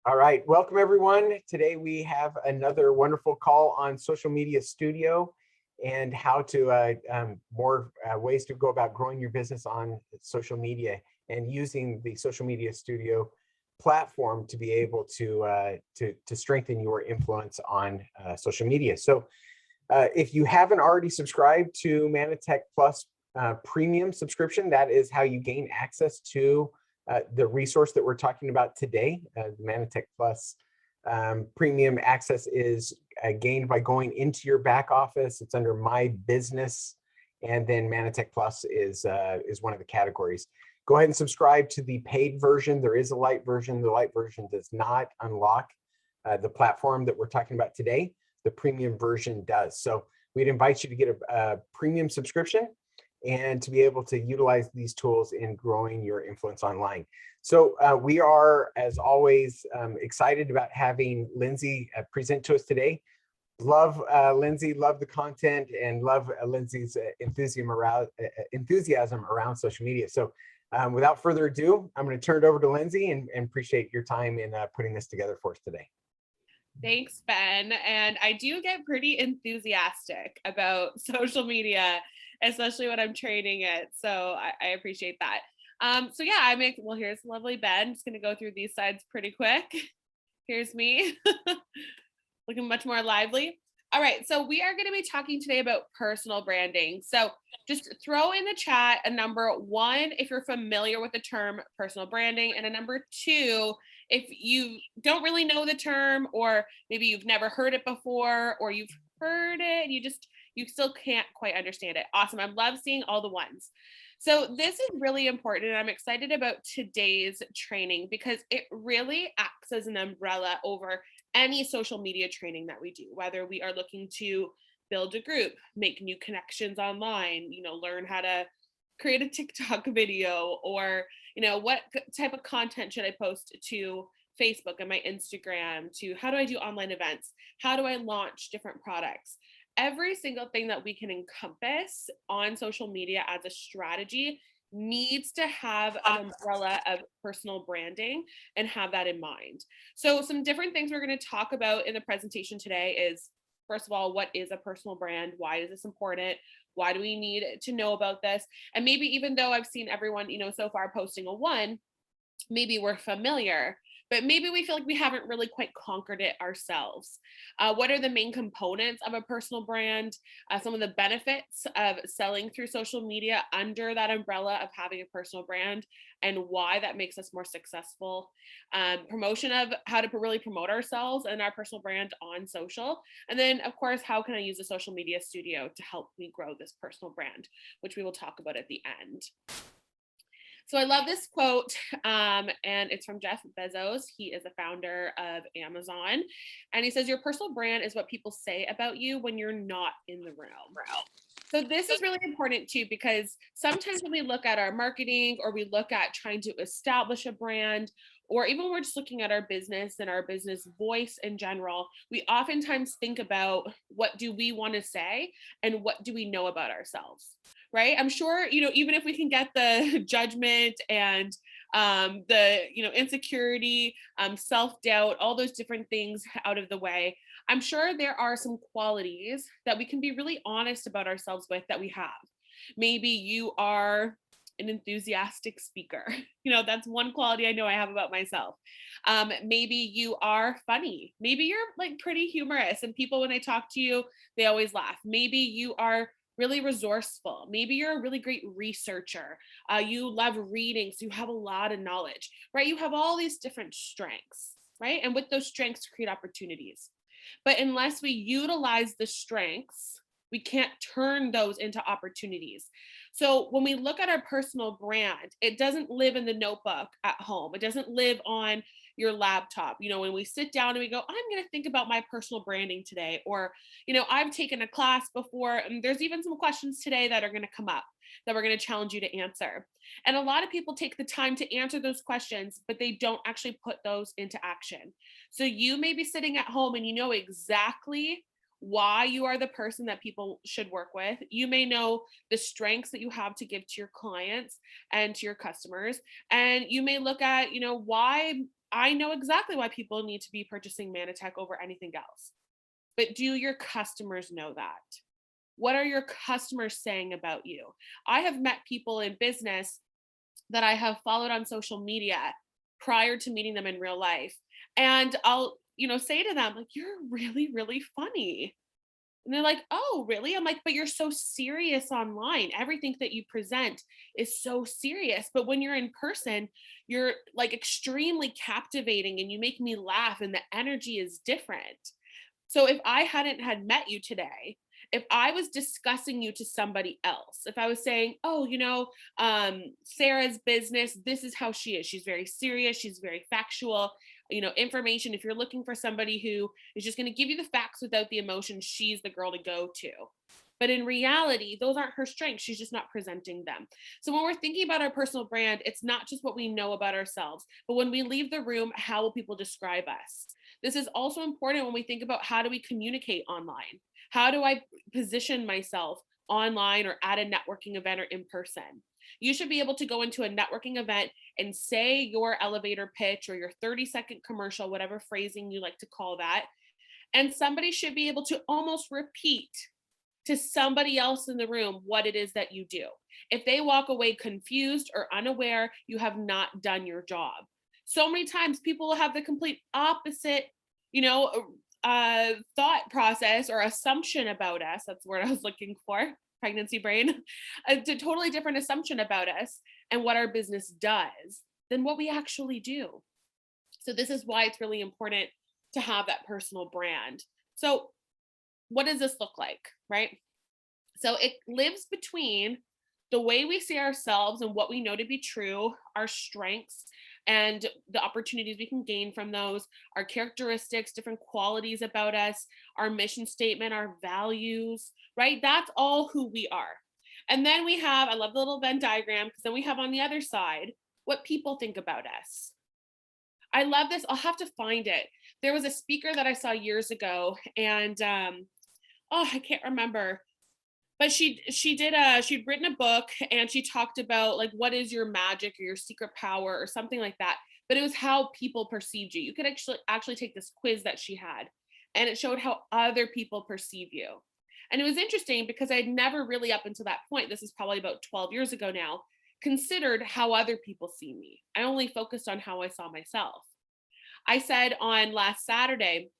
All right, welcome everyone. Today we have another wonderful call on Social Media Studio and how to more ways to go about growing your business on social media and using the Social Media Studio platform to be able to strengthen your influence on social media. So if you haven't already subscribed to Manatech Plus premium subscription, that is how you gain access to the resource that we're talking about today. Manatech Plus premium access is gained by going into your back office. It's under My Business, and then Manatech Plus is one of the categories. Go ahead and subscribe to the paid version. There is a light version. The light version does not unlock the platform that we're talking about today. The premium version does. So we'd invite you to get a premium subscription and to be able to utilize these tools in growing your influence online. So we are, as always, excited about having Lindsay present to us today. Love Lindsay, love the content, and love Lindsay's enthusiasm around social media. So without further ado, I'm going to turn it over to Lindsay and appreciate your time in putting this together for us today. Thanks, Ben. And I do get pretty enthusiastic about social media, especially when I'm training it. So I appreciate that. So yeah, well, here's lovely Ben. Just gonna go through these sides pretty quick. Here's me looking much more lively. All right, so we are going to be talking today about personal branding. So just throw in the chat a number 1 if you're familiar with the term personal branding, and a number 2 if you don't really know the term, or maybe you've never heard it before, or you've heard it and you still can't quite understand it. Awesome. I love seeing all the ones. So this is really important, and I'm excited about today's training because it really acts as an umbrella over any social media training that we do, whether we are looking to build a group, make new connections online, learn how to create a TikTok video, or, what type of content should I post to Facebook and my Instagram, to how do I do online events? How do I launch different products? Every single thing that we can encompass on social media as a strategy needs to have an umbrella of personal branding and have that in mind. So some different things we're going to talk about in the presentation today is, first of all, what is a personal brand? Why is this important? Why do we need to know about this? And maybe even though I've seen everyone, so far posting a 1, maybe we're familiar, but maybe we feel like we haven't really quite conquered it ourselves. What are the main components of a personal brand? Some of the benefits of selling through social media under that umbrella of having a personal brand, and why that makes us more successful. Promotion of how to really promote ourselves and our personal brand on social. And then, of course, how can I use the social media studio to help me grow this personal brand, which we will talk about at the end. So I love this quote, and it's from Jeff Bezos. He is the founder of Amazon. And he says, your personal brand is what people say about you when you're not in the room. So this is really important too, because sometimes when we look at our marketing, or we look at trying to establish a brand, or even when we're just looking at our business and our business voice in general, we oftentimes think about what do we want to say and what do we know about ourselves, right? I'm sure, even if we can get the judgment and the, insecurity, self-doubt, all those different things out of the way, I'm sure there are some qualities that we can be really honest about ourselves with that we have. Maybe you are an enthusiastic speaker. That's one quality I know I have about myself. Maybe you are funny. Maybe you're like pretty humorous, and people, when they talk to you, they always laugh. Maybe you are really resourceful. Maybe you're a really great researcher. You love reading, so you have a lot of knowledge, right? You have all these different strengths, right? And with those strengths, create opportunities. But unless we utilize the strengths, we can't turn those into opportunities. So when we look at our personal brand, it doesn't live in the notebook at home. It doesn't live on your laptop. When we sit down and we go, I'm going to think about my personal branding today, or, I've taken a class before, and there's even some questions today that are going to come up that we're going to challenge you to answer. And a lot of people take the time to answer those questions, but they don't actually put those into action. So you may be sitting at home and you know exactly why you are the person that people should work with. You may know the strengths that you have to give to your clients and to your customers. And you may look at, why I know exactly why people need to be purchasing Manatech over anything else. But do your customers know that? What are your customers saying about you? I have met people in business that I have followed on social media prior to meeting them in real life. And I'll, say to them, like, you're really, really funny. And they're like, oh, really? I'm like, but you're so serious online. Everything that you present is so serious. But when you're in person, you're like extremely captivating and you make me laugh and the energy is different. So if I hadn't had met you today, if I was discussing you to somebody else, if I was saying, oh, Sarah's business, this is how she is. She's very serious. She's very factual, information. If you're looking for somebody who is just going to give you the facts without the emotion, she's the girl to go to. But in reality, those aren't her strengths. She's just not presenting them. So when we're thinking about our personal brand, it's not just what we know about ourselves, but when we leave the room, how will people describe us? This is also important when we think about how do we communicate online? How do I position myself online or at a networking event or in person? You should be able to go into a networking event and say your elevator pitch or your 30-second commercial, whatever phrasing you like to call that. And somebody should be able to almost repeat to somebody else in the room what it is that you do. If they walk away confused or unaware, you have not done your job. So many times people will have the complete opposite, thought process or assumption about us. That's the word I was looking for, pregnancy brain, a totally different assumption about us and what our business does than what we actually do. So this is why it's really important to have that personal brand. So what does this look like, right? So it lives between the way we see ourselves and what we know to be true, our strengths, and the opportunities we can gain from those, our characteristics, different qualities about us, our mission statement, our values, right? That's all who we are. And then we have, I love the little Venn diagram, because then we have on the other side what people think about us. I love this. I'll have to find it. There was a speaker that I saw years ago, and I can't remember, but she'd written a book and she talked about like what is your magic or your secret power or something like that. But it was how people perceived you. You could actually take this quiz that she had, and it showed how other people perceive you. And it was interesting because I'd never really up until that point, this is probably about 12 years ago now, considered how other people see me. I only focused on how I saw myself. I said on last Saturday,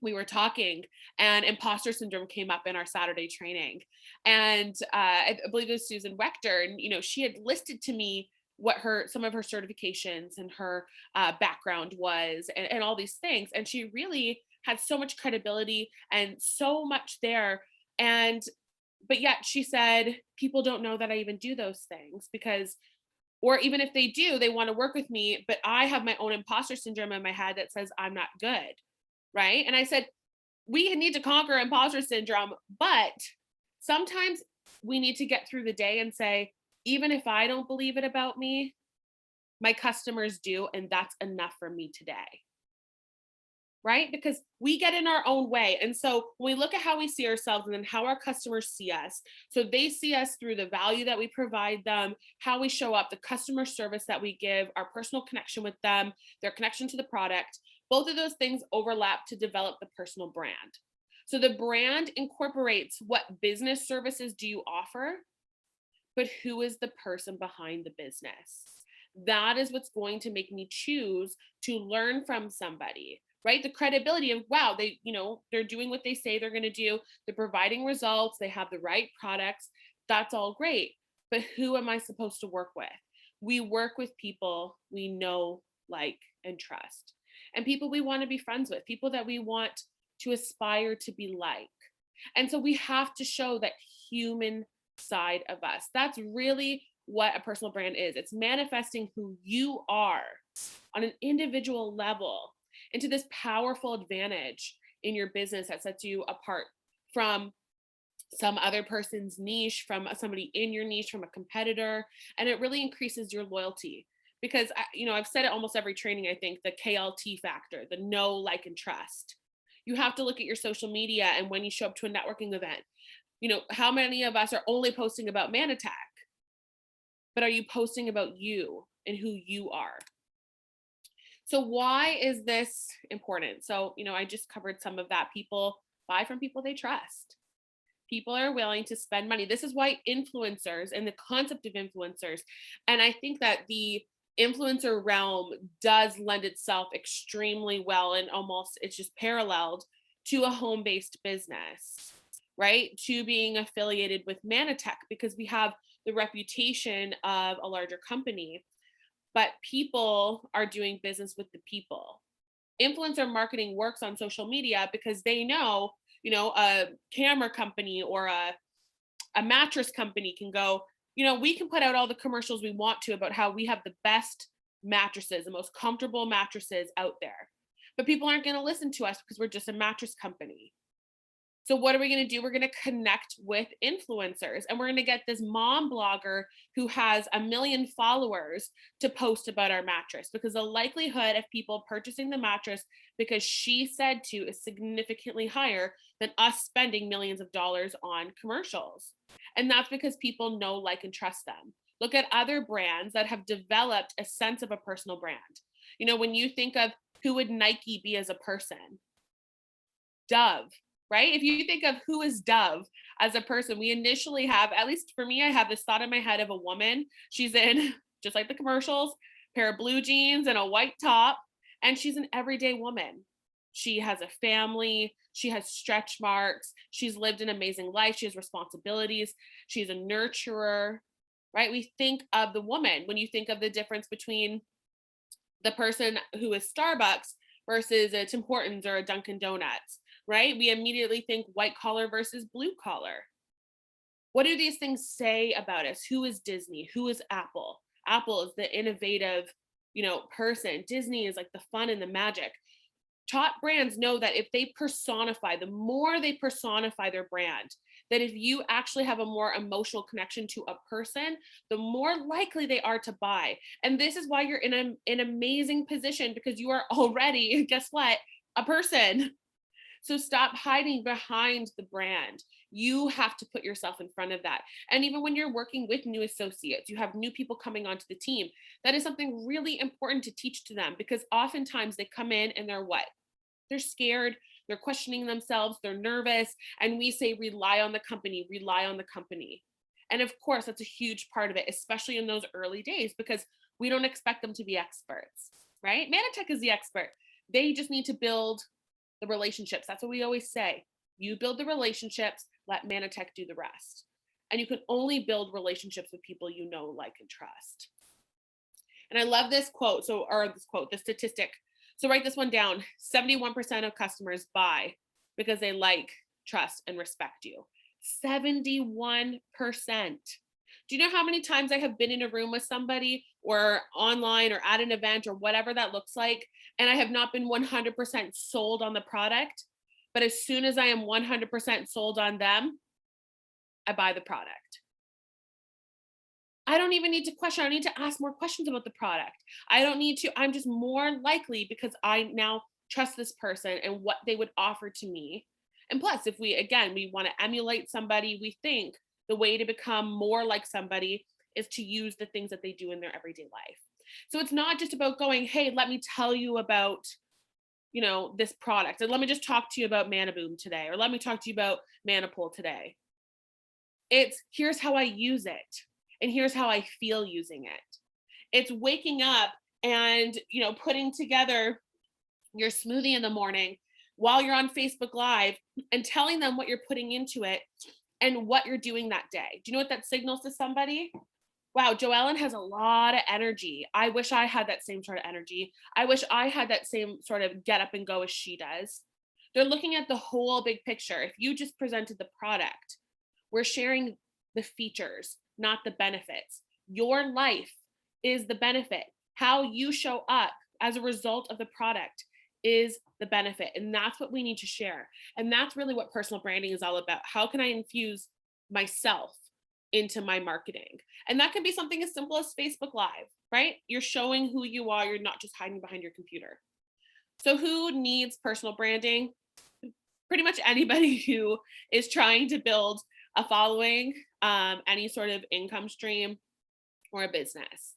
we were talking and imposter syndrome came up in our Saturday training. And I believe it was Susan Wechter. And, she had listed to me what some of her certifications and her background was and all these things. And she really had so much credibility and so much there. But yet she said, people don't know that I even do those things or even if they do, they want to work with me, but I have my own imposter syndrome in my head that says I'm not good. Right. And I said, we need to conquer imposter syndrome, but sometimes we need to get through the day and say, even if I don't believe it about me, my customers do. And that's enough for me today. Right? Because we get in our own way. And so when we look at how we see ourselves and then how our customers see us, so they see us through the value that we provide them, how we show up, the customer service that we give, our personal connection with them, their connection to the product, both of those things overlap to develop the personal brand. So the brand incorporates what business services do you offer, but who is the person behind the business? That is what's going to make me choose to learn from somebody. Right? The credibility of, wow, they're doing what they say they're going to do. They're providing results. They have the right products. That's all great. But who am I supposed to work with? We work with people we know, like, and trust. And people we want to be friends with, people that we want to aspire to be like. And so we have to show that human side of us. That's really what a personal brand is. It's manifesting who you are on an individual level into this powerful advantage in your business that sets you apart from some other person's niche, from somebody in your niche, from a competitor. And it really increases your loyalty because, I've said it almost every training, I think, the KLT factor, the know, like, and trust. You have to look at your social media and when you show up to a networking event. How many of us are only posting about Manatech? But are you posting about you and who you are? So why is this important? So, I just covered some of that. People buy from people they trust. People are willing to spend money. This is why influencers and the concept of influencers, and I think that the influencer realm does lend itself extremely well, and almost it's just paralleled to a home-based business, right? To being affiliated with Manatech, because we have the reputation of a larger company, but people are doing business with the people. Influencer marketing works on social media because they know, a camera company or a mattress company can go, we can put out all the commercials we want to about how we have the best mattresses, the most comfortable mattresses out there. But people aren't going to listen to us because we're just a mattress company. So what are we going to do? We're going to connect with influencers, and we're going to get this mom blogger who has 1 million followers to post about our mattress, because the likelihood of people purchasing the mattress because she said to is significantly higher than us spending millions of dollars on commercials. And that's because people know, like, and trust them. Look at other brands that have developed a sense of a personal brand. When you think of who would Nike be as a person? Dove, right? If you think of who is Dove as a person, we initially have, at least for me, I have this thought in my head of a woman. She's in, just like the commercials, pair of blue jeans and a white top, and she's an everyday woman. She has a family, she has stretch marks, she's lived an amazing life, she has responsibilities, she's a nurturer, right? We think of the woman when you think of the difference between the person who is Starbucks versus a Tim Hortons or a Dunkin' Donuts, right? We immediately think white collar versus blue collar. What do these things say about us? Who is Disney? Who is Apple? Apple is the innovative, person. Disney is like the fun and the magic. Top brands know that if they personify, the more they personify their brand, that if you actually have a more emotional connection to a person, the more likely they are to buy. And this is why you're in an amazing position, because you are already, guess what, a person. So stop hiding behind the brand. You have to put yourself in front of that. And even when you're working with new associates, you have new people coming onto the team, that is something really important to teach to them, because oftentimes they come in and they're what? They're scared, they're questioning themselves, they're nervous. And we say, rely on the company, rely on the company. And of course, that's a huge part of it, especially in those early days, because we don't expect them to be experts, right? Manatech is the expert. They just need to build the relationships. That's what we always say. You build the relationships, let Manatech do the rest. And you can only build relationships with people you know, like, and trust. And I love this quote. The statistic. So write this one down. 71% of customers buy because they like, trust, and respect you. 71%. Do you know how many times I have been in a room with somebody or online or at an event or whatever that looks like, and I have not been 100% sold on the product, but as soon as I am 100% sold on them, I buy the product. I don't even need to question. I don't need to ask more questions about the product. I'm just more likely, because I now trust this person and what they would offer to me. And plus, if we want to emulate somebody, we think the way to become more like somebody is to use the things that they do in their everyday life. So it's not just about going, hey, let me tell you about, this product. And let me just talk to you about Manaboom today, or let me talk to you about Manapool today. It's, here's how I use it, and here's how I feel using it. It's waking up and, putting together your smoothie in the morning while you're on Facebook Live and telling them what you're putting into it and what you're doing that day. Do you know what that signals to somebody? Wow, Joellen has a lot of energy. I wish I had that same sort of energy. I wish I had that same sort of get up and go as she does. They're looking at the whole big picture. If you just presented the product, we're sharing the features, not the benefits. Your life is the benefit. How you show up as a result of the product is the benefit. And that's what we need to share. And that's really what personal branding is all about. How can I infuse myself into my marketing? And that can be something as simple as Facebook Live, right? You're showing who you are. You're not just hiding behind your computer. So who needs personal branding? pretty much anybody who is trying to build a following, any sort of income stream or a business,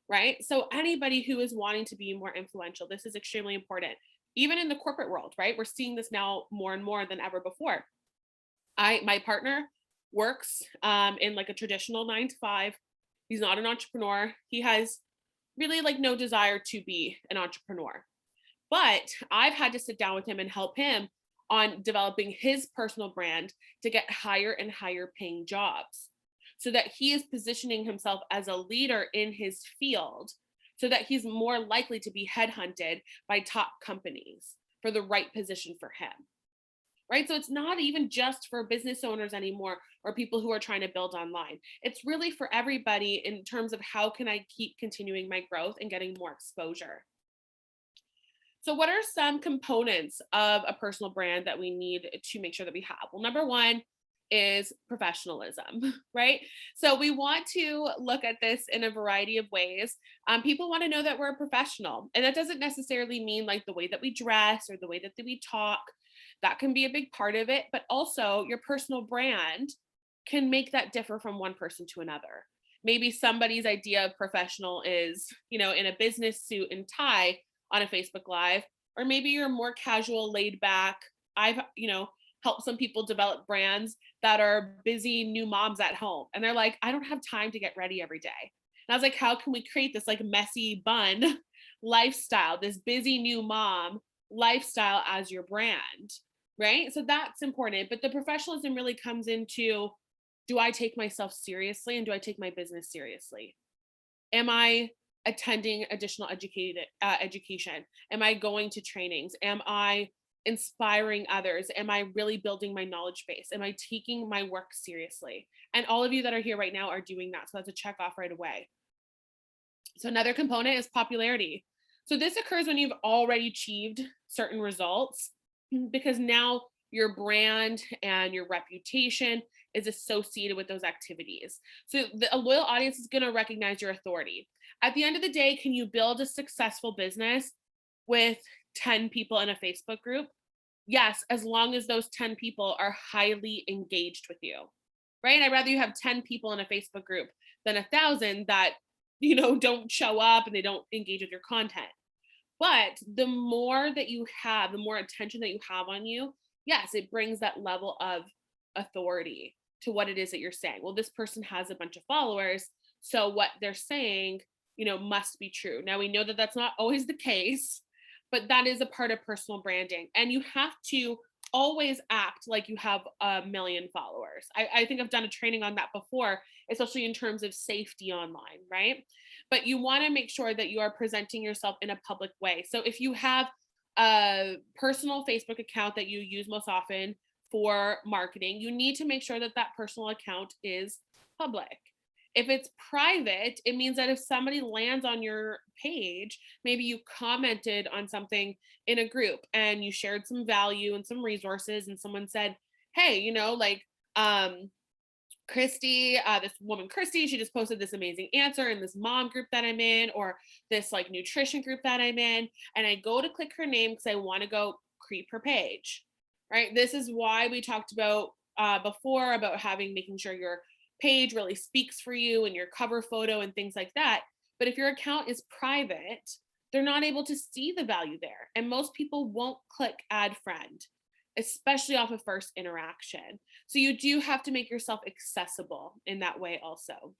right? So anybody who is wanting to be more influential, this is extremely important. Even in the corporate world, right? We're seeing this now more and more than ever before. My partner works in like a traditional 9 to 5. He's not an entrepreneur. He has really like no desire to be an entrepreneur. But I've had to sit down with him and help him on developing his personal brand to get higher and higher paying jobs so that he is positioning himself as a leader in his field so that he's more likely to be headhunted by top companies for the right position for him. Right. So it's not even just for business owners anymore or people who are trying to build online. It's really for everybody in terms of how can I keep continuing my growth and getting more exposure. So, what are some components of a personal brand that we need to make sure that we have? Well, number one is professionalism, right? So, we want to look at this in a variety of ways. People want to know that we're a professional, and that doesn't necessarily mean like the way that we dress or the way that we talk. That can be a big part of it, but also your personal brand can make that differ from one person to another. Maybe somebody's idea of professional is, in a business suit and tie on a Facebook Live, or maybe you're more casual, laid back. I've, helped some people develop brands that are busy new moms at home. And they're like, I don't have time to get ready every day. And I was like, how can we create this like messy bun lifestyle, this busy new mom lifestyle as your brand? Right. So that's important. But the professionalism really comes into, do I take myself seriously and do I take my business seriously? Am I attending additional education? Am I going to trainings? Am I inspiring others? Am I really building my knowledge base? Am I taking my work seriously? And all of you that are here right now are doing that. So that's a check off right away. So another component is popularity. So this occurs when you've already achieved certain results because now your brand and your reputation is associated with those activities. So a loyal audience is going to recognize your authority. At the end of the day, can you build a successful business with 10 people in a Facebook group? Yes, as long as those 10 people are highly engaged with you, right? I'd rather you have 10 people in a Facebook group than 1,000 that, don't show up and they don't engage with your content. But the more that you have, the more attention that you have on you, yes, it brings that level of authority to what it is that you're saying. Well, this person has a bunch of followers, so what they're saying, must be true. Now we know that that's not always the case, but that is a part of personal branding. And you have to always act like you have a million followers. I think I've done a training on that before, especially in terms of safety online, right? But you want to make sure that you are presenting yourself in a public way. So if you have a personal Facebook account that you use most often for marketing, you need to make sure that that personal account is public. If it's private, it means that if somebody lands on your page, maybe you commented on something in a group and you shared some value and some resources, and someone said, hey, Christy, this woman, Christy, she just posted this amazing answer in this mom group that I'm in, or this like nutrition group that I'm in. And I go to click her name because I want to go creep her page, right? This is why we talked about before about making sure your page really speaks for you and your cover photo and things like that. But if your account is private, they're not able to see the value there. And most people won't click add friend, especially off of first interaction. So you do have to make yourself accessible in that way also.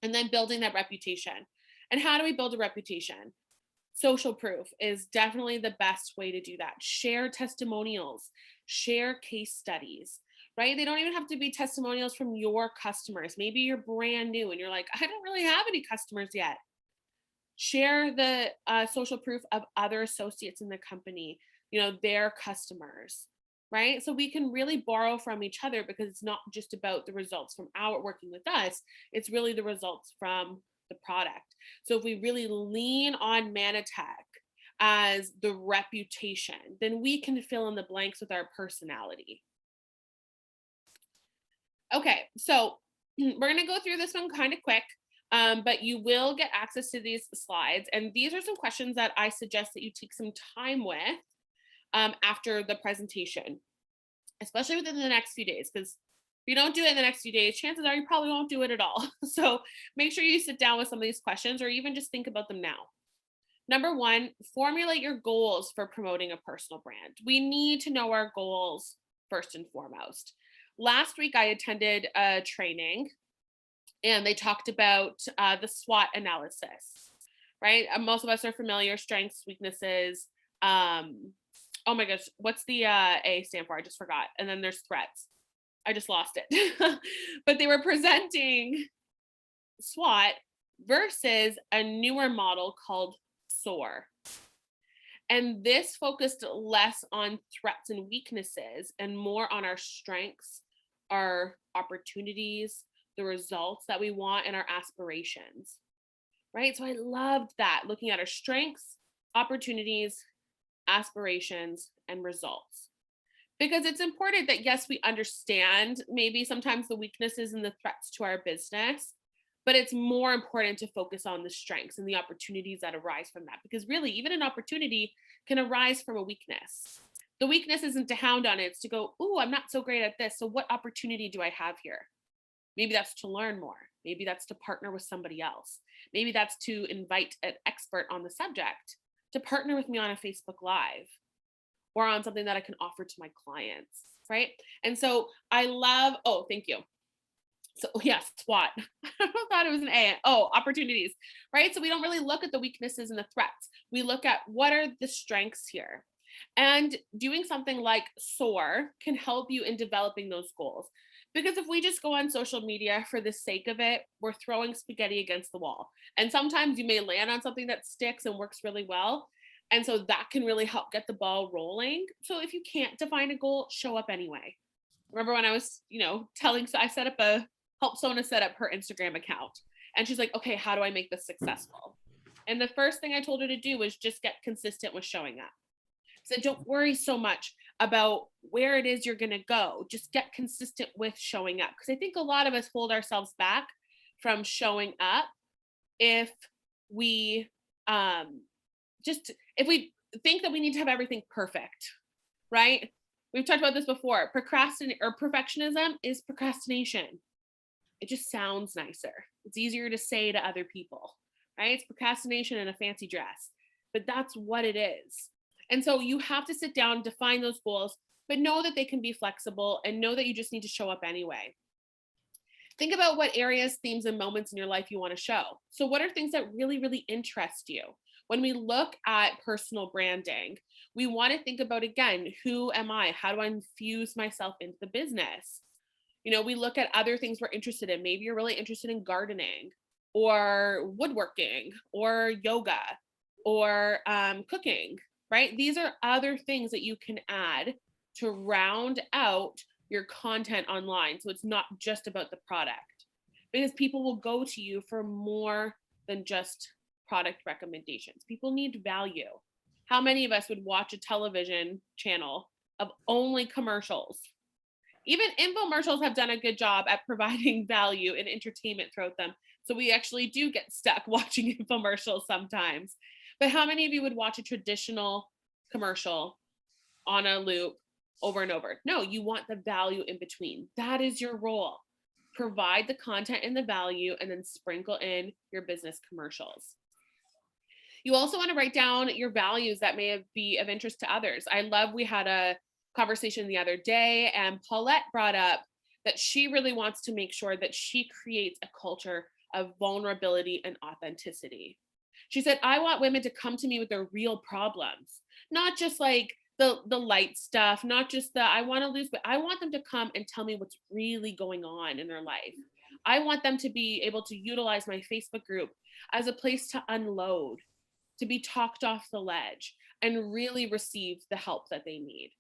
And then building that reputation. And how do we build a reputation? Social proof is definitely the best way to do that. Share testimonials, share case studies, right? They don't even have to be testimonials from your customers. Maybe you're brand new and you're like, I don't really have any customers yet. Share the social proof of other associates in the company, their customers, right? So we can really borrow from each other because it's not just about the results from our working with us. It's really the results from the product. So if we really lean on Manatech as the reputation, then we can fill in the blanks with our personality. Okay, so we're going to go through this one kind of quick, but you will get access to these slides. And these are some questions that I suggest that you take some time with after the presentation. especially within the next few days. Because if you don't do it in the next few days, chances are you probably won't do it at all. So make sure you sit down with some of these questions or even just think about them now. Number one, formulate your goals for promoting a personal brand. We need to know our goals first and foremost. Last week, I attended a training and they talked about the SWOT analysis, right? Most of us are familiar, strengths, weaknesses. Oh my gosh, what's the A stand for? I just forgot. And then there's threats. I just lost it. But they were presenting SWOT versus a newer model called SOAR. And this focused less on threats and weaknesses and more on our strengths, our opportunities, the results that we want, and our aspirations. Right. So I loved that, looking at our strengths, opportunities, aspirations, and results. Because it's important that, yes, we understand maybe sometimes the weaknesses and the threats to our business, but it's more important to focus on the strengths and the opportunities that arise from that. Because really, even an opportunity can arise from a weakness. The weakness isn't to hound on it, it's to go, ooh, I'm not so great at this. So what opportunity do I have here? Maybe that's to learn more. Maybe that's to partner with somebody else. Maybe that's to invite an expert on the subject to partner with me on a Facebook Live or on something that I can offer to my clients, right? And so I love, oh, thank you. So yes, SWOT. I thought it was an A. Oh, opportunities, right? So we don't really look at the weaknesses and the threats. We look at what are the strengths here. And doing something like SOAR can help you in developing those goals. Because if we just go on social media for the sake of it, we're throwing spaghetti against the wall. And sometimes you may land on something that sticks and works really well. And so that can really help get the ball rolling. So if you can't define a goal, show up anyway. Remember when I was, telling, so I set up help Sona set up her Instagram account. And she's like, okay, how do I make this successful? And the first thing I told her to do was just get consistent with showing up. So don't worry so much about where it is you're going to go. Just get consistent with showing up. Because I think a lot of us hold ourselves back from showing up if we if we think that we need to have everything perfect, right? We've talked about this before. Perfectionism is procrastination. It just sounds nicer. It's easier to say to other people, right? It's procrastination in a fancy dress, but that's what it is. And so you have to sit down, define those goals, but know that they can be flexible and know that you just need to show up anyway. Think about what areas, themes, and moments in your life you want to show. So what are things that really, really interest you? When we look at personal branding, we want to think about, again, who am I? How do I infuse myself into the business? We look at other things we're interested in. Maybe you're really interested in gardening or woodworking or yoga or cooking, right? These are other things that you can add to round out your content online. So it's not just about the product, because people will go to you for more than just product recommendations. People need value. How many of us would watch a television channel of only commercials? Even infomercials have done a good job at providing value and entertainment throughout them. So we actually do get stuck watching infomercials sometimes. But how many of you would watch a traditional commercial on a loop over and over? No, you want the value in between. That is your role. Provide the content and the value, and then sprinkle in your business commercials. You also want to write down your values that may be of interest to others. I love, we had a conversation the other day, and Paulette brought up that she really wants to make sure that she creates a culture of vulnerability and authenticity. She said, I want women to come to me with their real problems, not just like the light stuff, not just the I want to lose, but I want them to come and tell me what's really going on in their life. I want them to be able to utilize my Facebook group as a place to unload, to be talked off the ledge, and really receive the help that they need.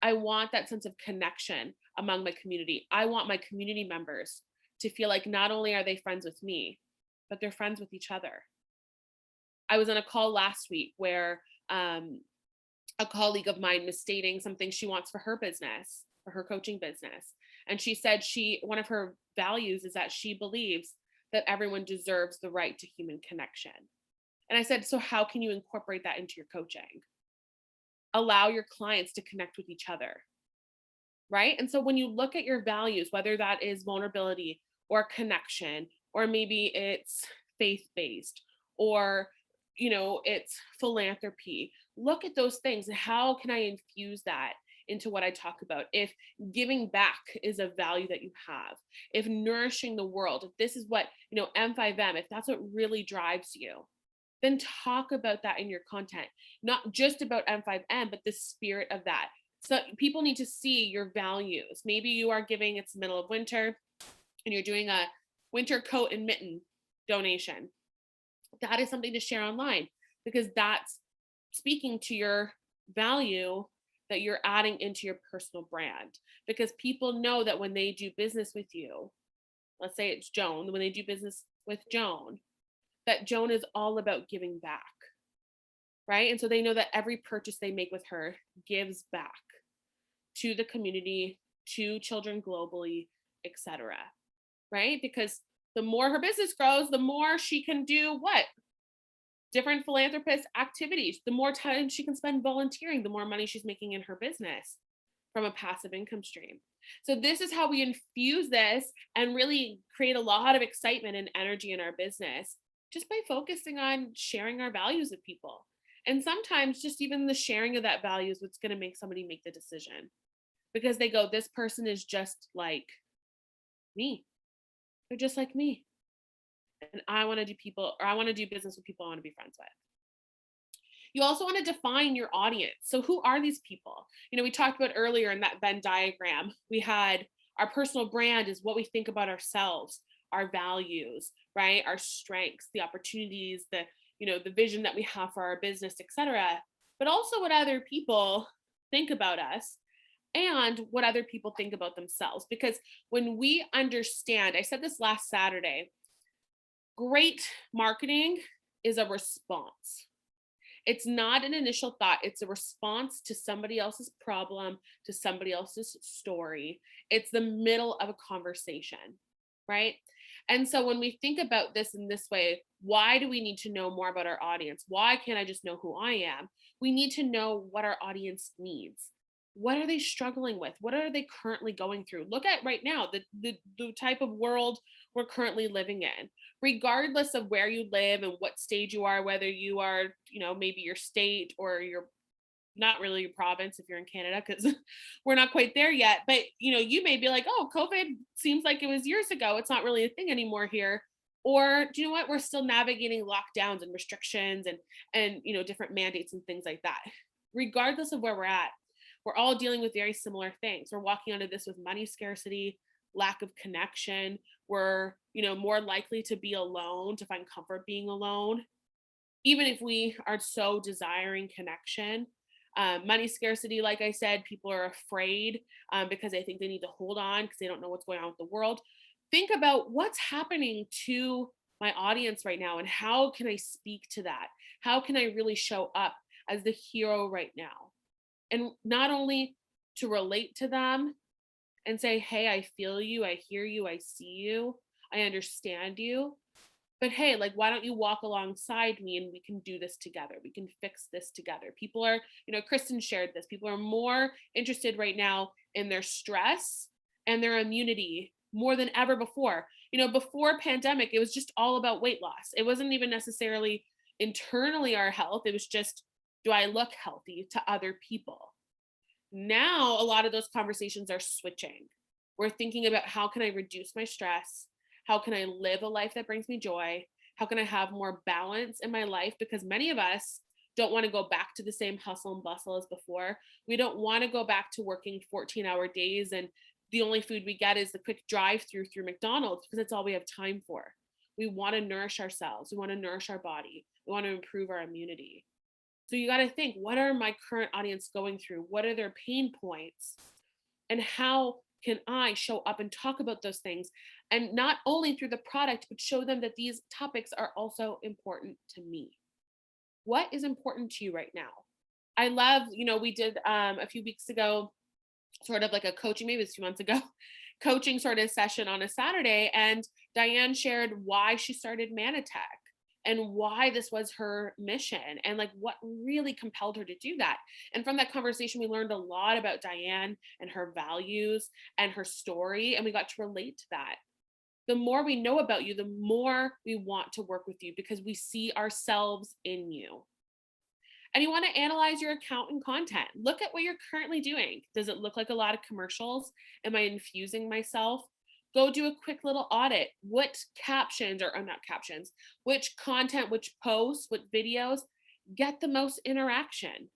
I want that sense of connection among my community. I want my community members to feel like not only are they friends with me, but they're friends with each other. I was on a call last week where a colleague of mine was stating something she wants for her business, for her coaching business. And she said one of her values is that she believes that everyone deserves the right to human connection. And I said, so how can you incorporate that into your coaching? Allow your clients to connect with each other. right? And so when you look at your values, whether that is vulnerability or connection, or maybe it's faith-based, or it's philanthropy, look at those things and how can I infuse that into what I talk about? If giving back is a value that you have, if nourishing the world, if this is what, M5M, if that's what really drives you, then talk about that in your content, not just about M5M, but the spirit of that. So people need to see your values. Maybe you are giving, it's the middle of winter and you're doing a winter coat and mitten donation. That is something to share online because that's speaking to your value that you're adding into your personal brand. Because people know that when they do business with you, let's say it's Joan, when they do business with Joan, that Joan is all about giving back, right? And so they know that every purchase they make with her gives back to the community, to children globally, etc. Right? Because the more her business grows, the more she can do what? Different philanthropist activities. The more time she can spend volunteering, the more money she's making in her business from a passive income stream. So this is how we infuse this and really create a lot of excitement and energy in our business just by focusing on sharing our values with people. And sometimes just even the sharing of that value is what's going to make somebody make the decision because they go, this person is just like me. They're just like me. And I want to do people, or I want to do business with people I want to be friends with. You also want to define your audience. So who are these people? We talked about earlier in that Venn diagram, we had our personal brand is what we think about ourselves, our values, right? Our strengths, the opportunities, the vision that we have for our business, etc. But also what other people think about us and what other people think about themselves. Because when we understand, I said this last Saturday, great marketing is a response. It's not an initial thought. It's a response to somebody else's problem, to somebody else's story. It's the middle of a conversation, right? And so when we think about this in this way, why do we need to know more about our audience? Why can't I just know who I am? We need to know what our audience needs. What are they struggling with? What are they currently going through? Look at right now, the type of world we're currently living in, regardless of where you live and what stage you are, whether you are, maybe your state or your not really your province if you're in Canada, because we're not quite there yet. But you may be like, oh, COVID seems like it was years ago. It's not really a thing anymore here. Or do you know what? We're still navigating lockdowns and restrictions and different mandates and things like that. Regardless of where we're at, we're all dealing with very similar things. We're walking onto this with money scarcity, lack of connection. We're more likely to be alone, to find comfort being alone, even if we are so desiring connection. Money scarcity, like I said, people are afraid because they think they need to hold on because they don't know what's going on with the world. Think about what's happening to my audience right now and how can I speak to that? How can I really show up as the hero right now? And not only to relate to them and say, hey, I feel you, I hear you, I see you, I understand you. But hey, like, why don't you walk alongside me and we can do this together? We can fix this together. People are, Kristen shared this. People are more interested right now in their stress and their immunity more than ever before. Before pandemic, it was just all about weight loss. It wasn't even necessarily internally our health. It was just, do I look healthy to other people? Now, a lot of those conversations are switching. We're thinking about how can I reduce my stress? How can I live a life that brings me joy? How can I have more balance in my life? Because many of us don't want to go back to the same hustle and bustle as before. We don't want to go back to working 14-hour days and the only food we get is the quick drive-through through McDonald's because that's all we have time for. We want to nourish ourselves. We want to nourish our body. We want to improve our immunity. So you got to think, what are my current audience going through? What are their pain points? And how can I show up and talk about those things? And not only through the product, but show them that these topics are also important to me. What is important to you right now? I love, we did a few weeks ago, sort of like a coaching, maybe it was 2 months ago, coaching sort of session on a Saturday. And Diane shared why she started Manatech. and why this was her mission and like what really compelled her to do that. And from that conversation, we learned a lot about Diane and her values and her story, and we got to relate to that. The more we know about you, the more we want to work with you because we see ourselves in you. And you want to analyze your account and content. Look at what you're currently doing. Does it look like a lot of commercials? Am I infusing myself? Go do a quick little audit. What captions or not captions, which content, which posts, what videos get the most interaction?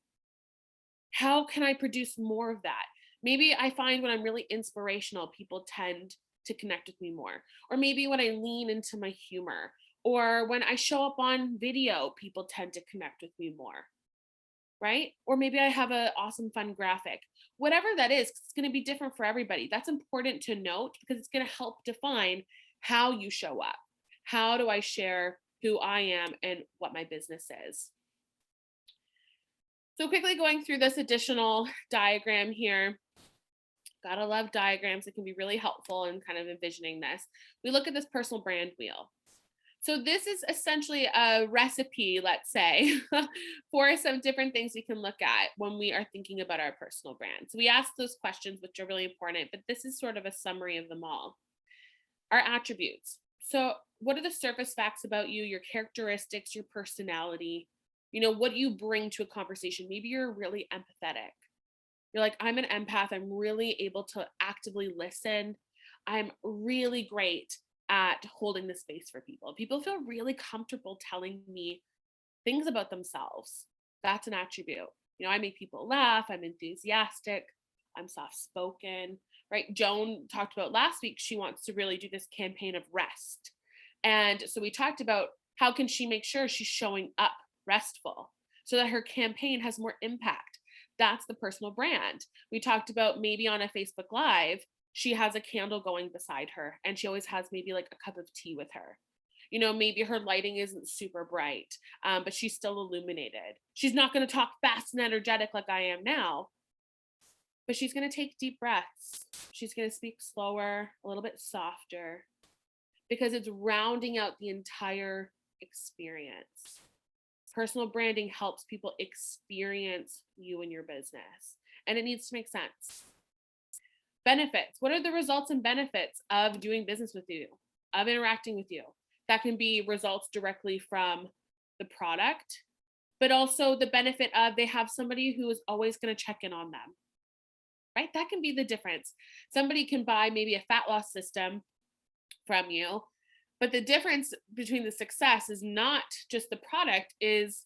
How can I produce more of that? Maybe I find when I'm really inspirational, people tend to connect with me more. Or maybe when I lean into my humor, or when I show up on video, people tend to connect with me more, right? Or maybe I have an awesome, fun graphic. Whatever that is, it's going to be different for everybody. That's important to note because it's going to help define how you show up. How do I share who I am and what my business is? So quickly going through this additional diagram here. Gotta love diagrams. It can be really helpful in kind of envisioning this. We look at this personal brand wheel. So this is essentially a recipe, let's say, for some different things we can look at when we are thinking about our personal brand. So we ask those questions, which are really important, but this is sort of a summary of them all. Our attributes. So what are the surface facts about you, your characteristics, your personality? What do you bring to a conversation? Maybe you're really empathetic. You're like, I'm an empath. I'm really able to actively listen. I'm really great at holding the space for people. People feel really comfortable telling me things about themselves. That's an attribute. I make people laugh. I'm enthusiastic. I'm soft spoken, right? Joan talked about last week, she wants to really do this campaign of rest. And so we talked about how can she make sure she's showing up restful so that her campaign has more impact. That's the personal brand. We talked about maybe on a Facebook Live, she has a candle going beside her and she always has maybe like a cup of tea with her. Maybe her lighting isn't super bright, but she's still illuminated. She's not going to talk fast and energetic like I am now, but she's going to take deep breaths. She's going to speak slower, a little bit softer, because it's rounding out the entire experience. Personal branding helps people experience you and your business, and it needs to make sense. Benefits. What are the results and benefits of doing business with you, of interacting with you? That can be results directly from the product, but also the benefit of they have somebody who is always going to check in on them, right? That can be the difference. Somebody can buy maybe a fat loss system from you, but the difference between the success is not just the product, is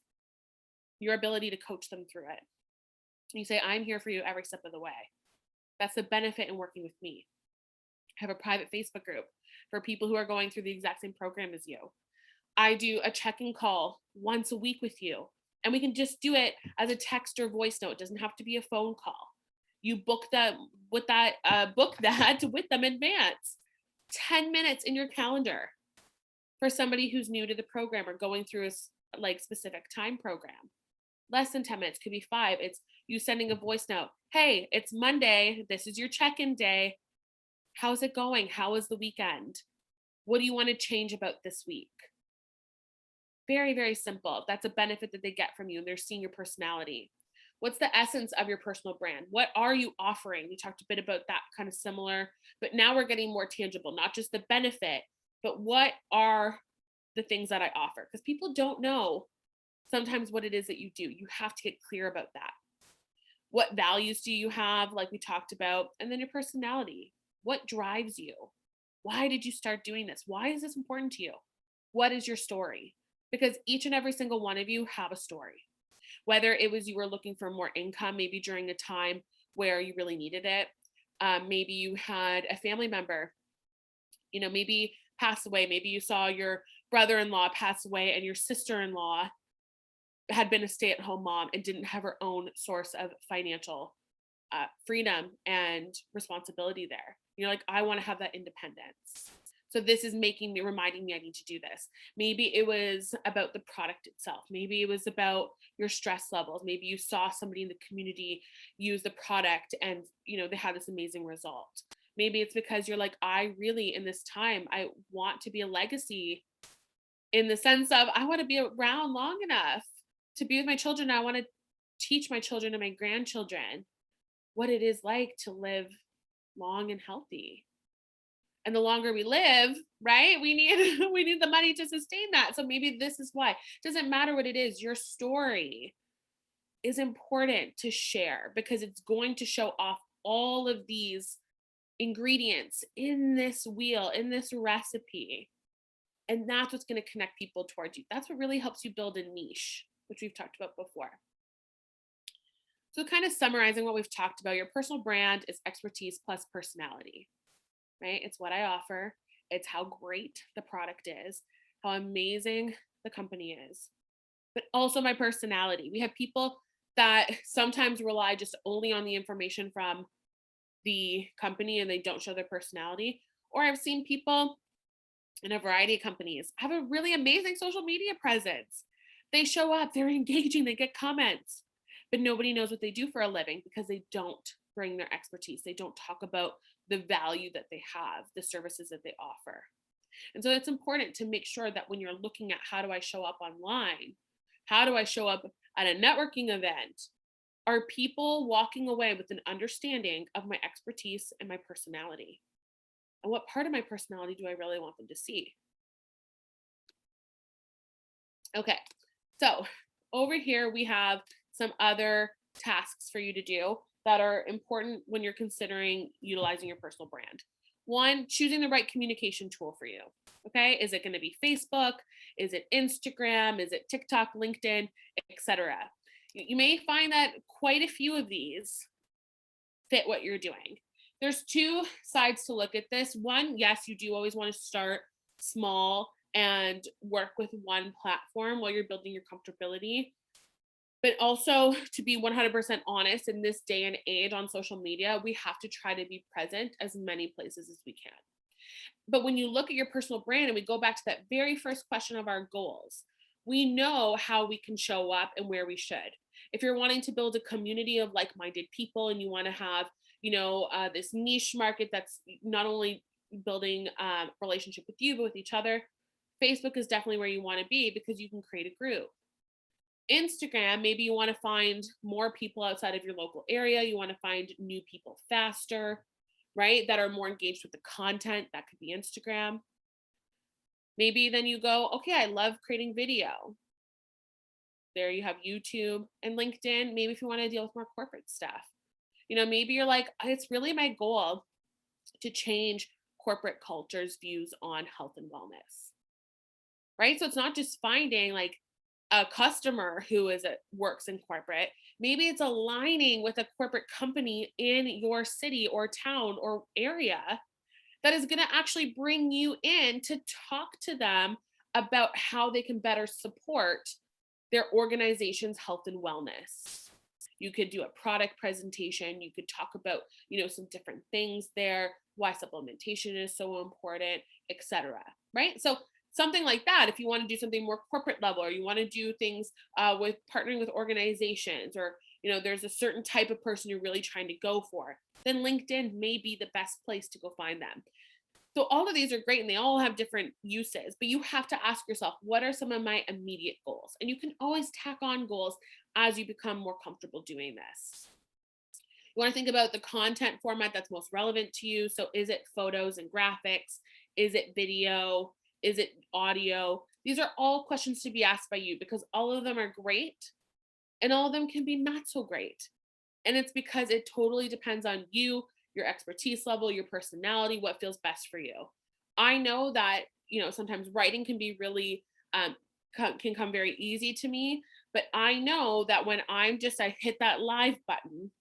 your ability to coach them through it. You say, I'm here for you every step of the way. That's the benefit in working with me. I have a private Facebook group for people who are going through the exact same program as you. I do a check-in call once a week with you, and we can just do it as a text or voice note. It doesn't have to be a phone call. You book that with book that with them in advance. 10 minutes in your calendar for somebody who's new to the program or going through a specific time program. Less than 10 minutes, could be 5. It's you sending a voice note. Hey, it's Monday. This is your check-in day. How's it going? How was the weekend? What do you want to change about this week? Very, very simple. That's a benefit that they get from you, and they're seeing your personality. What's the essence of your personal brand? What are you offering? We talked a bit about that, kind of similar, but now we're getting more tangible, not just the benefit, but what are the things that I offer? Because people don't know sometimes what it is that you do. You have to get clear about that. What values do you have, like we talked about? And then your personality. What drives you? Why did you start doing this? Why is this important to you? What is your story? Because each and every single one of you have a story. Whether it was you were looking for more income, maybe during a time where you really needed it. Maybe you had a family member, maybe pass away. Maybe you saw your brother-in-law pass away and your sister-in-law had been a stay-at-home mom and didn't have her own source of financial freedom and responsibility there. You're like, I want to have that independence. So this is reminding me I need to do this. Maybe it was about the product itself. Maybe it was about your stress levels. Maybe you saw somebody in the community use the product and, they had this amazing result. Maybe it's because you're like, I really, in this time, I want to be a legacy in the sense of I want to be around long enough to be with my children. I want to teach my children and my grandchildren what it is like to live long and healthy. And the longer we live, right, we need we need the money to sustain that. So maybe this is why. It doesn't matter what it is, your story is important to share because it's going to show off all of these ingredients in this wheel, in this recipe. And that's what's going to connect people towards you. That's what really helps you build a niche, which we've talked about before. So, kind of summarizing what we've talked about, your personal brand is expertise plus personality, right? It's what I offer, it's how great the product is, how amazing the company is, but also my personality. We have people that sometimes rely just only on the information from the company and they don't show their personality. Or I've seen people in a variety of companies have a really amazing social media presence. They show up, they're engaging, they get comments, but nobody knows what they do for a living because they don't bring their expertise. They don't talk about the value that they have, the services that they offer. And so it's important to make sure that when you're looking at how do I show up online, how do I show up at a networking event, are people walking away with an understanding of my expertise and my personality? And what part of my personality do I really want them to see? Okay, so over here we have some other tasks for you to do that are important when you're considering utilizing your personal brand. One, choosing the right communication tool for you. Okay, is it going to be Facebook? Is it Instagram? Is it TikTok, LinkedIn, etc.? You may find that quite a few of these fit what you're doing. There's two sides to look at this. One, yes, you do always want to start small and work with one platform while you're building your comfortability. But also, to be 100% honest, in this day and age on social media, we have to try to be present as many places as we can. But when you look at your personal brand and we go back to that very first question of our goals, we know how we can show up and where we should. If you're wanting to build a community of like-minded people and you want to have, this niche market that's not only building relationship with you, but with each other, Facebook is definitely where you want to be because you can create a group. Instagram, maybe you want to find more people outside of your local area. You want to find new people faster, right? That are more engaged with the content. That could be Instagram. Maybe then you go, okay, I love creating video. There you have YouTube and LinkedIn. Maybe if you want to deal with more corporate stuff, maybe you're like, it's really my goal to change corporate culture's views on health and wellness, right? So it's not just finding like a customer who works in corporate. Maybe it's aligning with a corporate company in your city or town or area that is going to actually bring you in to talk to them about how they can better support their organization's health and wellness. You could do a product presentation. You could talk about, some different things there, why supplementation is so important, etc. Right? So something like that, if you want to do something more corporate level, or you want to do things with partnering with organizations, or there's a certain type of person you're really trying to go for, then LinkedIn may be the best place to go find them. So all of these are great and they all have different uses, but you have to ask yourself, what are some of my immediate goals? And you can always tack on goals as you become more comfortable doing this. You want to think about the content format that's most relevant to you. So is it photos and graphics? Is it video? Is it audio? These are all questions to be asked by you because all of them are great and all of them can be not so great. And it's because it totally depends on you, your expertise level, your personality, what feels best for you. I know that, sometimes writing can be really, can come very easy to me, but I know that when I hit that live button,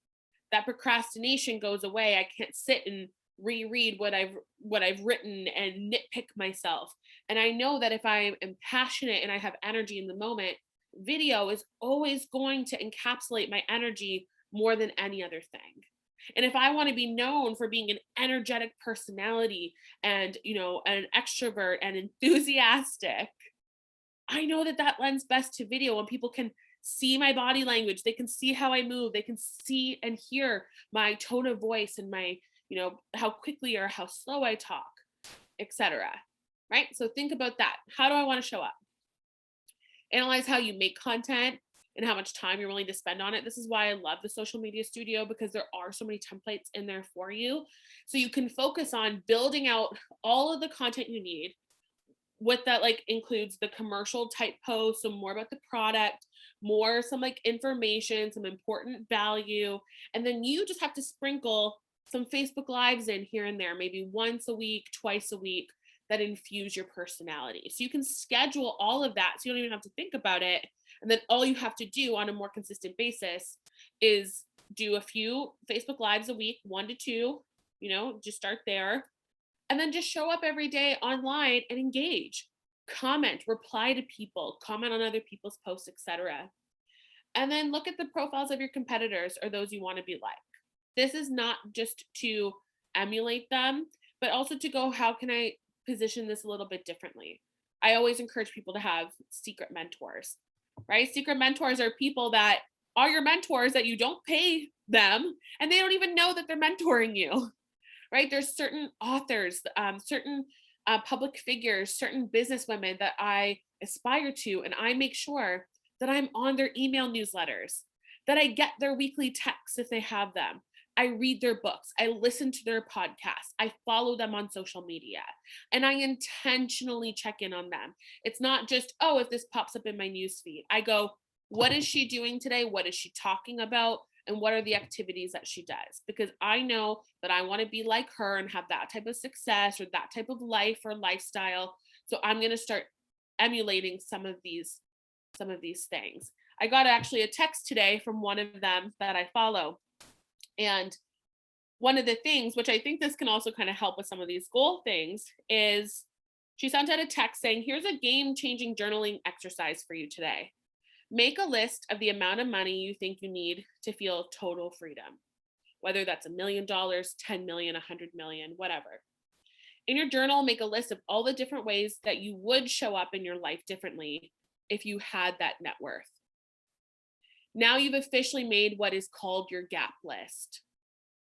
that procrastination goes away. I can't sit and reread what I've written and nitpick myself. And I know that if I am passionate and I have energy in the moment, video is always going to encapsulate my energy more than any other thing. And if I want to be known for being an energetic personality and, an extrovert and enthusiastic, I know that lends best to video when people can see my body language, they can see how I move, they can see and hear my tone of voice and my, how quickly or how slow I talk, etc. Right? So think about that. How do I want to show up? Analyze how you make content and how much time you're willing to spend on it. This is why I love the social media studio, because there are so many templates in there for you. So you can focus on building out all of the content you need. What that like includes the commercial type posts, so more about the product, more some like information, some important value. And then you just have to sprinkle some Facebook Lives in here and there, maybe once a week, twice a week, that infuse your personality. So you can schedule all of that so you don't even have to think about it. And then all you have to do on a more consistent basis is do a few Facebook Lives a week, 1 to 2, just start there. And then just show up every day online and engage, comment, reply to people, comment on other people's posts, etc. And then look at the profiles of your competitors or those you want to be like. This is not just to emulate them, but also to go, how can I position this a little bit differently? I always encourage people to have secret mentors, right? Secret mentors are people that are your mentors that you don't pay them and they don't even know that they're mentoring you, right? There's certain authors, certain public figures, certain businesswomen that I aspire to, and I make sure that I'm on their email newsletters, that I get their weekly texts if they have them. I read their books. I listen to their podcasts. I follow them on social media, and I intentionally check in on them. It's not just, oh, if this pops up in my newsfeed, I go, what is she doing today? What is she talking about? And what are the activities that she does? Because I know that I want to be like her and have that type of success or that type of life or lifestyle. So I'm going to start emulating some of these things. I got actually a text today from one of them that I follow. And one of the things, which I think this can also kind of help with some of these goal things, is she sent out a text saying, here's a game-changing journaling exercise for you today. Make a list of the amount of money you think you need to feel total freedom, whether that's $1 million, 10 million, 100 million, whatever. In your journal, make a list of all the different ways that you would show up in your life differently if you had that net worth. Now you've officially made what is called your gap list.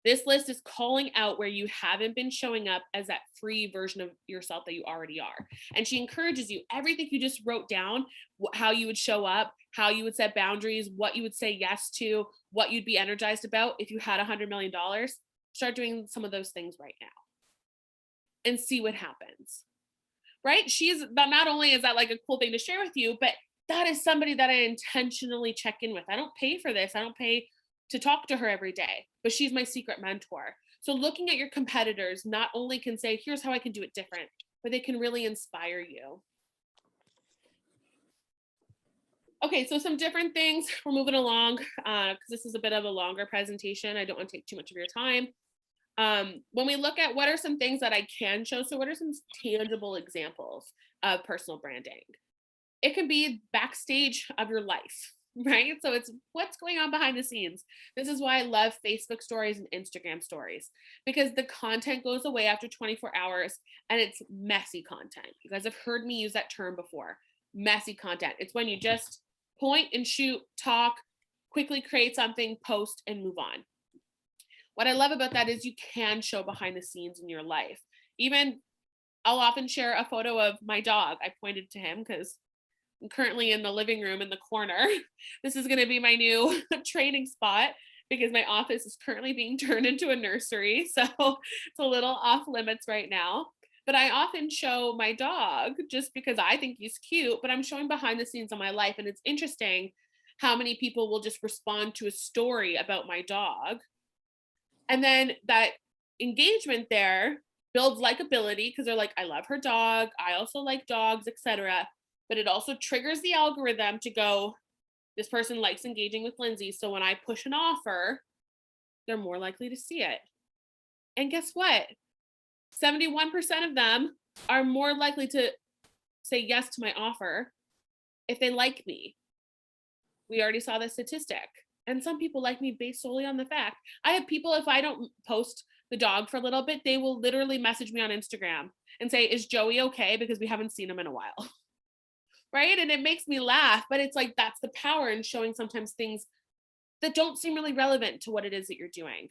This list is calling out where you haven't been showing up as that free version of yourself that you already are. And she encourages you, everything you just wrote down, how you would show up, how you would set boundaries, what you would say yes to, what you'd be energized about if you had $100 million. Start doing some of those things right now and see what happens, right? Not only is that like a cool thing to share with you, but that is somebody that I intentionally check in with. I don't pay for this. I don't pay to talk to her every day, but she's my secret mentor. So looking at your competitors not only can say, here's how I can do it different, but they can really inspire you. Okay, so some different things. We're moving along because this is a bit of a longer presentation. I don't want to take too much of your time. When we look at what are some things that I can show, so what are some tangible examples of personal branding? It can be backstage of your life, right? So it's what's going on behind the scenes. This is why I love Facebook stories and Instagram stories, because the content goes away after 24 hours and it's messy content. You guys have heard me use that term before. Messy content. It's when you just point and shoot, talk, quickly create something, post, and move on. What I love about that is you can show behind the scenes in your life. Even I'll often share a photo of my dog. I pointed to him because I'm currently in the living room in the corner. This is going to be my new training spot because my office is currently being turned into a nursery. So it's a little off limits right now. But I often show my dog just because I think he's cute, but I'm showing behind the scenes of my life. And it's interesting how many people will just respond to a story about my dog. And then that engagement there builds likability because they're like, I love her dog. I also like dogs, etc. But it also triggers the algorithm to go, this person likes engaging with Lindsay. So when I push an offer, they're more likely to see it. And guess what? 71% of them are more likely to say yes to my offer if they like me. We already saw this statistic. And some people like me based solely on the fact. I have people, if I don't post the dog for a little bit, they will literally message me on Instagram and say, is Joey okay? Because we haven't seen him in a while. Right? And it makes me laugh, but it's like, that's the power in showing sometimes things that don't seem really relevant to what it is that you're doing.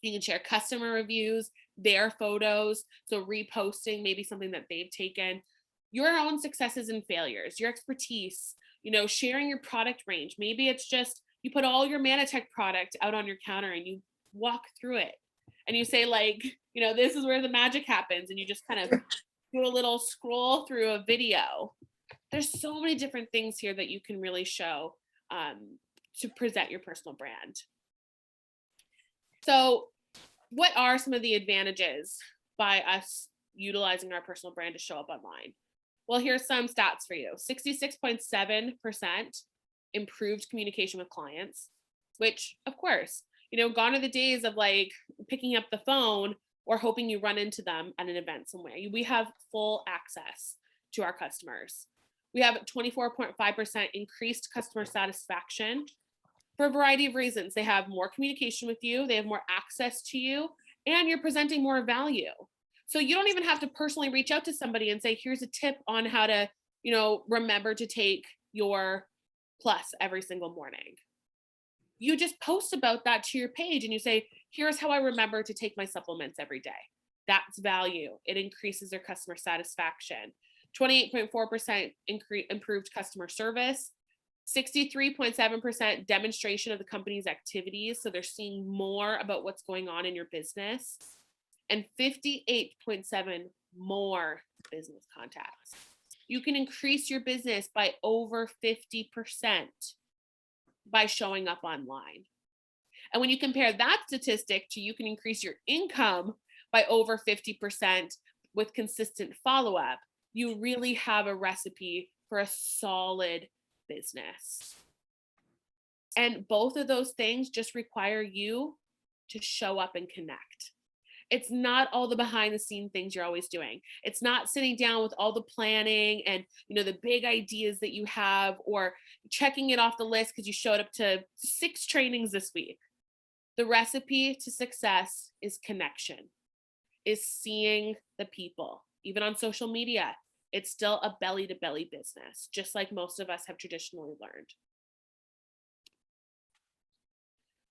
You can share customer reviews, their photos. So reposting maybe something that they've taken, your own successes and failures, your expertise, sharing your product range. Maybe it's just you put all your Manatech product out on your counter and you walk through it and you say like, this is where the magic happens. And you just kind of do a little scroll through a video. There's so many different things here that you can really show to present your personal brand. So what are some of the advantages by us utilizing our personal brand to show up online? Well, here's some stats for you. 66.7% improved communication with clients, which of course, gone are the days of like picking up the phone or hoping you run into them at an event somewhere. We have full access to our customers. We have 24.5% increased customer satisfaction for a variety of reasons. They have more communication with you, they have more access to you, and you're presenting more value. So you don't even have to personally reach out to somebody and say, here's a tip on how to, remember to take your plus every single morning. You just post about that to your page and you say, here's how I remember to take my supplements every day. That's value. It increases their customer satisfaction. 28.4% improved customer service. 63.7% demonstration of the company's activities. So they're seeing more about what's going on in your business. And 58.7 more business contacts. You can increase your business by over 50% by showing up online. And when you compare that statistic to you can increase your income by over 50% with consistent follow-up, you really have a recipe for a solid business. And both of those things just require you to show up and connect. It's not all the behind the scenes things you're always doing. It's not sitting down with all the planning and the big ideas that you have or checking it off the list because you showed up to 6 trainings this week. The recipe to success is connection, is seeing the people. Even on social media, it's still a belly to belly business, just like most of us have traditionally learned.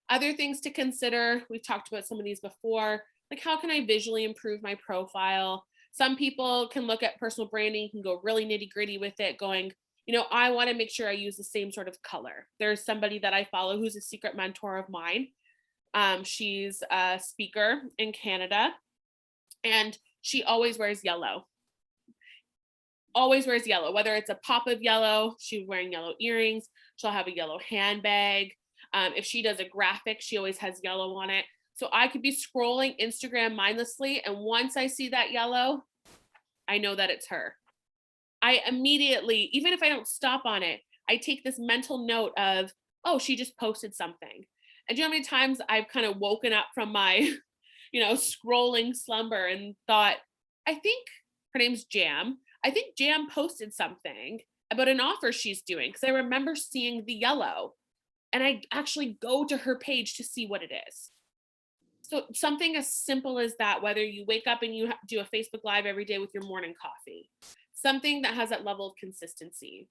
Other things to consider, we've talked about some of these before, like how can I visually improve my profile? Some people can look at personal branding, can go really nitty gritty with it, going, I want to make sure I use the same sort of color. There's somebody that I follow who's a secret mentor of mine. She's a speaker in Canada and she always wears yellow. Always wears yellow, whether it's a pop of yellow, she's wearing yellow earrings, she'll have a yellow handbag. If she does a graphic, she always has yellow on it. So I could be scrolling Instagram mindlessly, and once I see that yellow, I know that it's her. I immediately, even if I don't stop on it, I take this mental note of, oh, she just posted something. And do you know how many times I've kind of woken up from my, scrolling slumber and thought, I think her name's Jam. I think Jam posted something about an offer she's doing because I remember seeing the yellow and I actually go to her page to see what it is. So something as simple as that, whether you wake up and you do a Facebook Live every day with your morning coffee, something that has that level of consistency.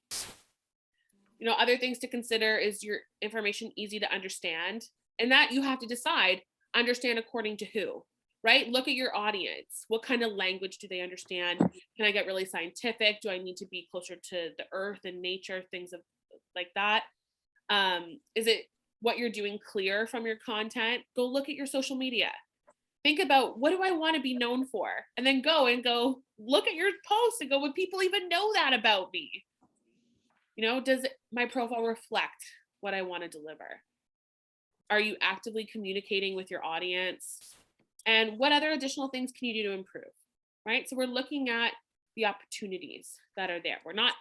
Other things to consider is your information easy to understand, and that you have to decide, understand according to who, right? Look at your audience. What kind of language do they understand? Can I get really scientific? Do I need to be closer to the earth and nature, things of like that? Is it what you're doing clear from your content? Go look at your social media. Think about, what do I want to be known for? And then go look at your posts and go, would people even know that about me? Does my profile reflect what I want to deliver? Are you actively communicating with your audience? And what other additional things can you do to improve, right? So we're looking at the opportunities that are there. We're not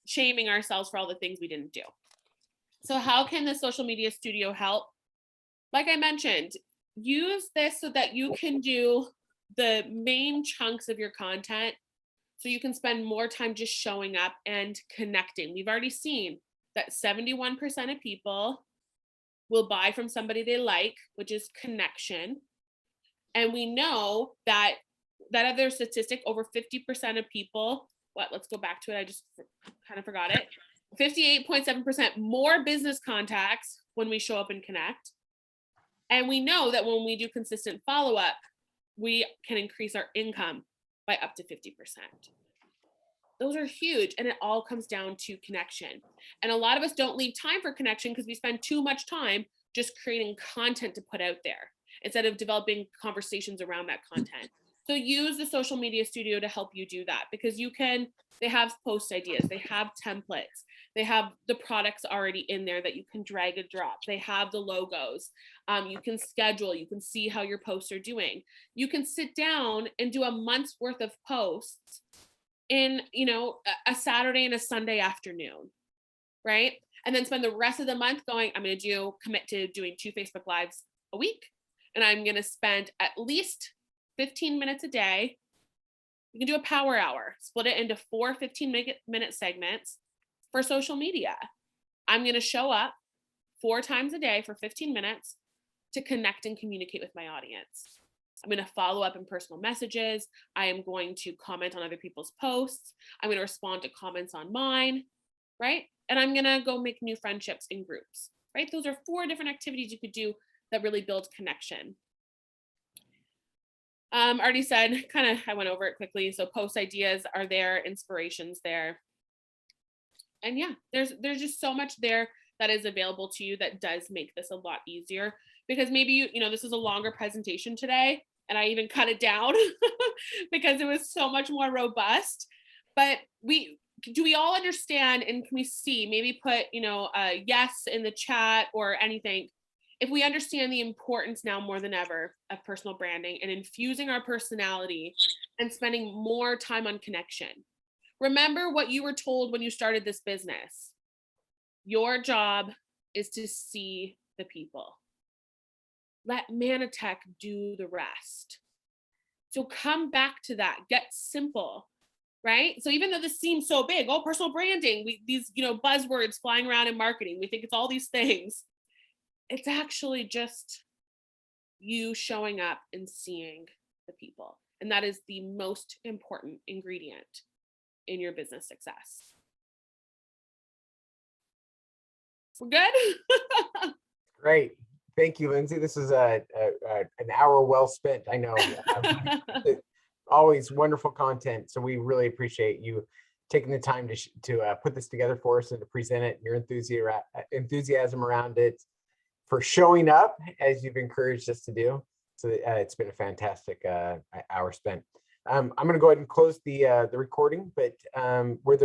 shaming ourselves for all the things we didn't do. So how can the social media studio help? Like I mentioned, use this so that you can do the main chunks of your content so you can spend more time just showing up and connecting. We've already seen that 71% of people will buy from somebody they like, which is connection. And we know that other statistic, over 50% of people, let's go back to it. I just kind of forgot it. 58.7% more business contacts when we show up and connect. And we know that when we do consistent follow-up, we can increase our income by up to 50%. Those are huge. And it all comes down to connection. And a lot of us don't leave time for connection because we spend too much time just creating content to put out there instead of developing conversations around that content. So use the social media studio to help you do that, because they have post ideas, they have templates, they have the products already in there that you can drag and drop. They have the logos. You can schedule, you can see how your posts are doing. You can sit down and do a month's worth of posts in, a Saturday and a Sunday afternoon, right? And then spend the rest of the month going, I'm going to commit to doing 2 Facebook Lives a week. And I'm going to spend at least 15 minutes a day. You can do a power hour, split it into 4 15-minute segments for social media. I'm going to show up 4 times a day for 15 minutes to connect and communicate with my audience. I'm going to follow up in personal messages. I am going to comment on other people's posts. I'm going to respond to comments on mine, right? And I'm going to go make new friendships in groups, right? Those are 4 different activities you could do that really build connection. Already said, I went over it quickly. So post ideas are there, inspirations there. And yeah, there's just so much there that is available to you that does make this a lot easier, because maybe this is a longer presentation today and I even cut it down because it was so much more robust. But do we all understand, and can we see, maybe put a yes in the chat or anything, if we understand the importance now more than ever of personal branding and infusing our personality and spending more time on connection. Remember what you were told when you started this business. Your job is to see the people. Let Manatech do the rest. So come back to that. Get simple, right? So even though this seems so big, personal branding, these buzzwords flying around in marketing, we think it's all these things. It's actually just you showing up and seeing the people. And that is the most important ingredient in your business success. We're good? Great. Thank you, Lindsay. This is an hour well spent. I know. Always wonderful content. So we really appreciate you taking the time to put this together for us and to present it, your enthusiasm around it, for showing up as you've encouraged us to do. So it's been a fantastic hour spent. I'm going to go ahead and close the recording, but were there